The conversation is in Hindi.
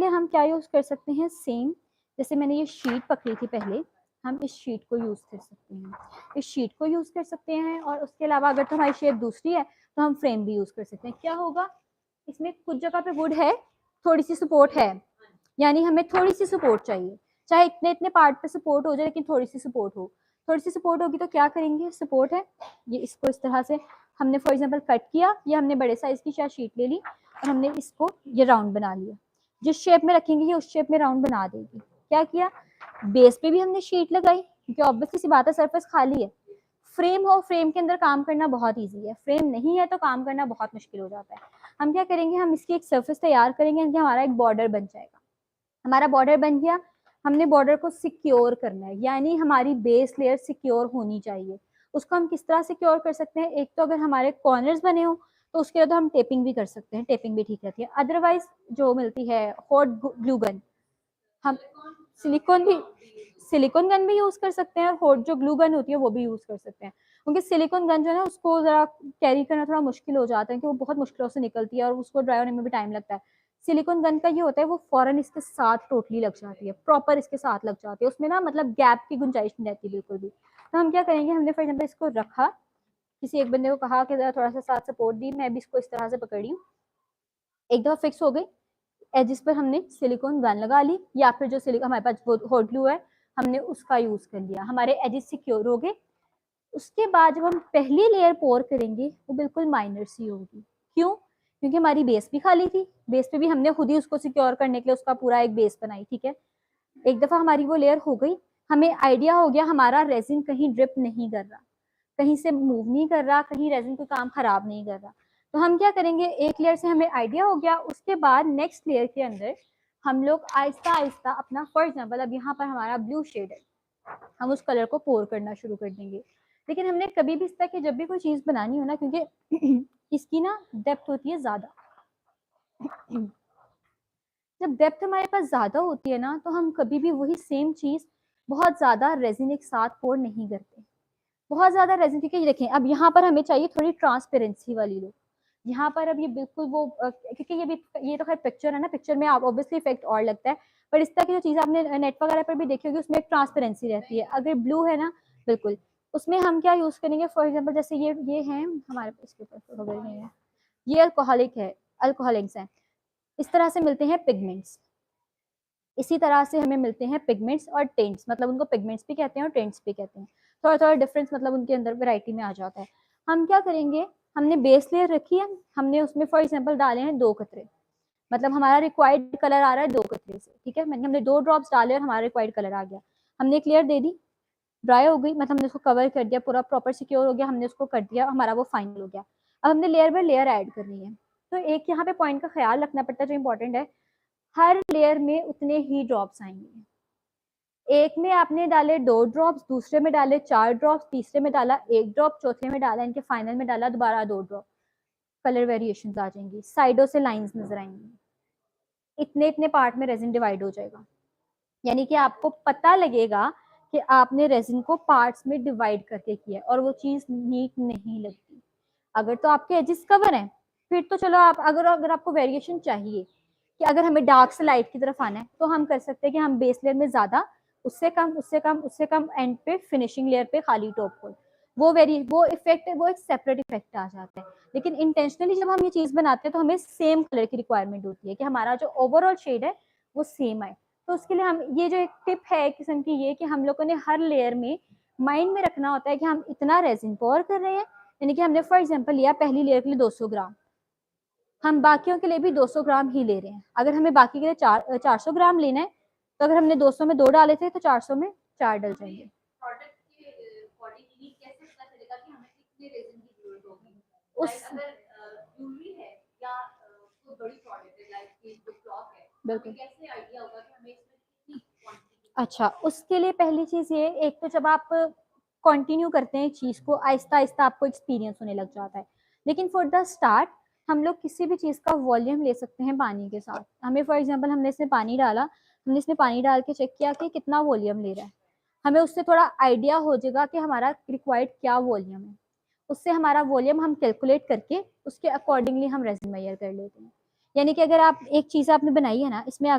लिए हम क्या यूज़ कर सकते हैं, सेम जैसे मैंने ये शीट पकड़ी थी पहले, हम इस शीट को यूज़ कर सकते हैं, इस शीट को यूज़ कर सकते हैं। और उसके अलावा अगर तो हमारी शेप दूसरी है तो हम फ्रेम भी यूज़ कर सकते हैं। क्या होगा, इसमें कुछ जगह पे वुड है, थोड़ी सी सपोर्ट है, यानी हमें थोड़ी सी सपोर्ट चाहिए, चाहे इतने इतने पार्ट पे सपोर्ट हो जाए लेकिन थोड़ी सी सपोर्ट हो। थोड़ी सी सपोर्ट होगी तो क्या करेंगे, सपोर्ट है ये, इसको इस तरह से हमने फॉर एग्जांपल कट किया, ये हमने बड़े साइज की शायद शीट ले ली और हमने इसको ये राउंड बना लिया। जिस शेप में रखेंगे ये उस शेप में राउंड बना देगी। क्या किया, बेस पे भी हमने शीट लगाई क्योंकि ऑब्वियसली सी बात है सरफेस खाली है। फ्रेम हो, फ्रेम के अंदर काम करना बहुत ईजी है, फ्रेम नहीं है तो काम करना बहुत मुश्किल हो जाता है। हम क्या करेंगे, हम इसकी एक सरफेस तैयार करेंगे कि हमारा एक बॉर्डर बन जाएगा। हमारा बॉर्डर बन गया, हमने बॉर्डर को सिक्योर करना है, यानी हमारी बेस लेयर सिक्योर होनी चाहिए। उसको हम किस तरह सिक्योर कर सकते हैं, एक तो अगर हमारे कॉर्नर्स बने हो तो उसके लिए तो हम टेपिंग भी कर सकते हैं, टेपिंग भी ठीक रहती है। अदरवाइज जो मिलती है हॉट ग्लू गन, हम सिलिकॉन गन भी यूज कर सकते हैं और हॉट जो ग्लू गन होती है वो भी यूज कर सकते हैं। क्योंकि सिलिकॉन गन जो है ना उसको जरा कैरी करना थोड़ा मुश्किल हो जाता है कि वो बहुत मुश्किलों से निकलती है और उसको ड्राई होने में भी टाइम लगता है। सिलिकॉन गन का ये होता है वो फौरन इसके साथ टोटली लग जाती है, प्रॉपर इसके साथ लग जाती है, उसमें ना मतलब गैप की गुंजाइश नहीं रहती बिल्कुल भी। तो हम क्या करेंगे, हमने फॉर एग्जाम्पल इसको रखा, किसी एक बंदे को कहा कि जरा थोड़ा सा साथ सपोर्ट दी, मैं भी इसको इस तरह से पकड़ी हूँ, एक दफा फिक्स हो गई, एजिस पर हमने सिलिकॉन गन लगा ली या फिर जो सिलिकॉन हमारे पास हॉट ग्लू है हमने उसका यूज कर लिया, हमारे एजिस सिक्योर हो गए। उसके बाद जब हम पहली लेयर पोर करेंगे वो बिल्कुल माइनर सी होगी। क्यों, क्योंकि हमारी बेस भी खाली थी, बेस पे भी हमने खुद ही उसको सिक्योर करने के लिए उसका पूरा एक बेस बनाई, ठीक है। एक दफा हमारी वो लेयर हो गई, हमें आइडिया हो गया हमारा रेजिन कहीं ड्रिप नहीं कर रहा, कहीं से मूव नहीं कर रहा, कहीं रेजिन कोई काम खराब नहीं कर रहा। तो हम क्या करेंगे, एक लेयर से हमें आइडिया हो गया, उसके बाद नेक्स्ट लेयर के अंदर हम लोग आहिस्ता आहिस्ता अपना, फॉर एग्जाम्पल अब यहाँ पर हमारा ब्लू शेड है, हम उस कलर को पोर करना शुरू कर देंगे। लेकिन हमने कभी भी इस तरह की जब भी कोई चीज बनानी हो ना, क्योंकि इसकी ना डेप्थ होती है ज्यादा, जब डेप्थ हमारे पास ज्यादा होती है ना तो हम कभी भी वही सेम चीज बहुत ज्यादा रेजिन एक साथ पोर नहीं करते, बहुत ज्यादा रेजिन। क्योंकि देखें अब यहाँ पर हमें चाहिए थोड़ी ट्रांसपेरेंसी वाली लुक, यहाँ पर अब ये बिल्कुल वो क्योंकि ये तो खैर पिक्चर है ना, पिक्चर में आप ऑब्वियसली इफेक्ट और लगता है, पर इस तरह की जो चीज आपने नेट वगैरह पर भी देखी होगी उसमें एक ट्रांसपेरेंसी रहती है। अगर ब्लू है ना बिल्कुल, उसमें हम क्या यूज करेंगे, फॉर एग्जाम्पल जैसे ये है हमारे पास, इसके ऊपर वगैरह नहीं है, ये अल्कोहलिक है, अल्कोहलिक्स है, इस तरह से मिलते हैं पिगमेंट्स। इसी तरह से हमें मिलते हैं पिगमेंट्स और टेंट्स, मतलब उनको पिगमेंट्स भी कहते हैं और टेंट्स भी कहते हैं, थोड़ा थोड़ा डिफरेंस मतलब उनके अंदर वैरायटी में आ जाता है। हम क्या करेंगे, हमने बेस लेयर रखी है, हमने उसमें फॉर एग्जांपल डाले हैं 2 कतरे, मतलब हमारा रिक्वायर्ड कलर आ रहा है 2 कतरे से, ठीक है, हमने 2 ड्रॉप्स डाले और हमारा रिक्वायर्ड कलर आ गया। हमने एक लेयर दे दी, ड्राई हो गई, मतलब हमने उसको कवर कर दिया, पूरा प्रॉपर सिक्योर हो गया, हमने उसको कर दिया, हमारा वो फाइनल हो गया। अब हमने लेयर बाय लेयर ऐड करनी है। तो एक यहाँ पे पॉइंट का ख्याल रखना पड़ता है जो इंपॉर्टेंट है, हर लेयर में उतने ही ड्रॉप्स आएंगे। एक में आपने डाले 2 ड्रॉप्स, दूसरे में डाले 4 ड्रॉप्स, तीसरे में डाला 1 ड्रॉप, चौथे में डाला, इनके फाइनल में डाला दोबारा 2 ड्रॉप, कलर वेरिएशंस आ जाएंगी, साइडों से लाइंस नजर आएंगी, इतने इतने पार्ट में रेजिन डिवाइड हो जाएगा। यानी कि आपको पता लगेगा कि आपने रेजिन को पार्ट्स में डिवाइड करके किया और वो चीज नीट नहीं लगती। अगर तो आपके एजेस कवर हैं फिर तो चलो, आप अगर आपको वेरिएशन चाहिए कि अगर हमें डार्क से लाइट की तरफ आना है तो हम कर सकते हैं कि हम बेस लेयर में ज्यादा, उससे कम, उससे कम, उससे कम, एंड पे फिनिशिंग लेयर पे खाली टॉप कोट, वो इफेक्ट, वो एक सेपरेट इफेक्ट आ जाता है। लेकिन इंटेंशनली जब हम ये चीज बनाते हैं तो हमें सेम कलर की रिक्वायरमेंट होती है कि हमारा जो ओवरऑल शेड है वो सेम आए। तो उसके लिए हम ये जो एक टिप है एक किस्म की, ये कि हम लोगों ने हर लेयर में माइंड में रखना होता है कि हम इतना रेजिन पोर कर रहे हैं, यानी कि हमने फॉर एग्जांपल लिया पहली लेयर के लिए 200 ग्राम, हम बाकियों के लिए भी 200 ग्राम ही ले रहे हैं। अगर हमें बाकी के लिए 400 ग्राम लेना है तो अगर हमने 200 में 2 डाले थे तो 400 में 4 डल जाएंगे। उस बिल्कुल, अच्छा उसके लिए पहली चीज ये, एक तो जब आप कंटिन्यू करते हैं चीज को, आहिस्ता आहिस्ता आपको एक्सपीरियंस होने लग जाता है। लेकिन फॉर द स्टार्ट हम लोग किसी भी चीज का वॉल्यूम ले सकते हैं पानी के साथ। हमें फॉर एग्जांपल हमने इसमें पानी डाला, हमने इसमें पानी डाल के चेक किया कि कितना वॉल्यूम ले रहा है, हमें उससे थोड़ा आइडिया हो जाएगा कि हमारा रिक्वायर्ड क्या वॉल्यूम है। उससे हमारा वॉल्यूम हम कैलकुलेट करके उसके अकॉर्डिंगली हम रेजिन मेजर कर लेते हैं। यानी कि अगर आप एक चीज आपने बनाई है ना, इसमें अगर